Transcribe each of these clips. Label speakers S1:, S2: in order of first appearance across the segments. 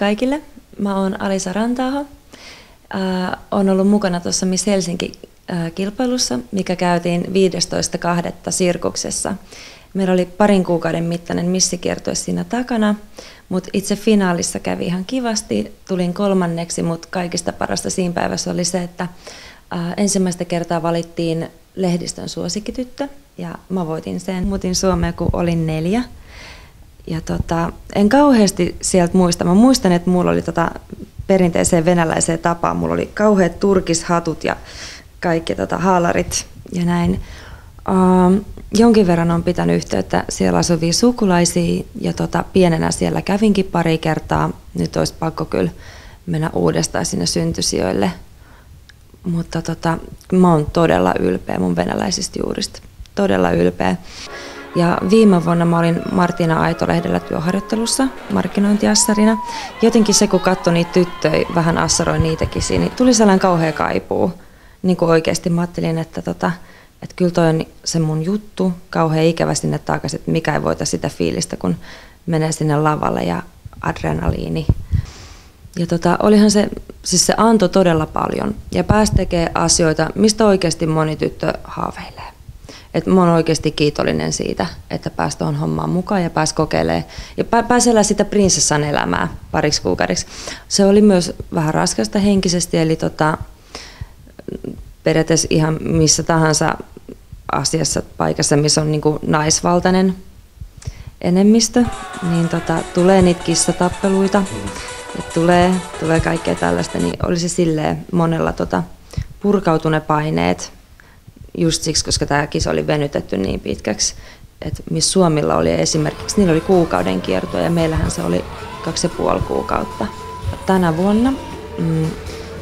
S1: kaikille. Mä oon Alisa Ranta-aho. Olen ollut mukana tuossa Miss Helsinki-kilpailussa, mikä käytiin 15.2. Sirkuksessa. Meillä oli parin kuukauden mittainen missikiertue siinä takana, mutta itse finaalissa kävi ihan kivasti. Tulin 3. mutta kaikista parasta siinä päivässä oli se, että ensimmäistä kertaa valittiin lehdistön suosikkityttö ja mä voitin sen. Muutin Suomeen, kun olin 4. Ja en kauheasti sieltä muista. Mä muistan, että mulla oli perinteiseen venäläiseen tapaan. Mulla oli kauheat turkishatut ja kaikki haalarit ja näin. Jonkin verran on pitänyt yhteyttä siellä asuvia sukulaisia ja pienenä siellä kävinkin pari kertaa. Nyt olisi pakko kyllä mennä uudestaan sinne syntysijoille. Mutta mä oon todella ylpeä mun venäläisistä juurista. Todella ylpeä. Ja viime vuonna mä olin Martina Aito-lehdellä työharjoittelussa markkinointiassarina. Jotenkin se, kun katsoi niitä tyttöjä, vähän assaroin niitäkin siinä, niin tuli sellainen kauhea kaipuu. Niin kuin oikeasti mä ajattelin, että kyllä toi on se mun juttu, kauhean ikävä sinne takaisin, että mikä ei voita sitä fiilistä, kun menee sinne lavalle ja adrenaliini. Ja olihan se, siis se antoi todella paljon ja pääsi tekemään asioita, mistä oikeasti moni tyttö haaveilee. Et mä oon oikeasti kiitollinen siitä, että pääsi tuohon hommaan mukaan ja pääsi kokeilemaan. Ja pääsi elämään sitä prinsessan elämää pariksi kuukaudeksi. Se oli myös vähän raskasta henkisesti, eli periaatteessa ihan missä tahansa asiassa, paikassa, missä on niinku naisvaltainen enemmistö, niin tulee niitä kissatappeluita, tulee kaikkea tällaista, niin olisi silleen monella purkautu ne paineet, just siksi, koska tämä kisa oli venytetty niin pitkäksi, että Miss Suomilla oli esimerkiksi, niillä oli kuukauden kierto ja meillähän se oli 2,5 kuukautta. Tänä vuonna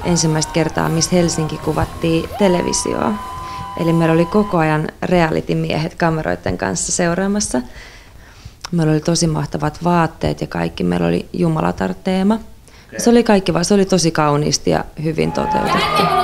S1: ensimmäistä kertaa Miss Helsinki kuvattiin televisioon, eli meillä oli koko ajan reality-miehet kameroiden kanssa seuraamassa. Meillä oli tosi mahtavat vaatteet ja kaikki, meillä oli Jumalatar-teema. Se oli kaikki vaan, se oli tosi kauniisti ja hyvin toteutettu.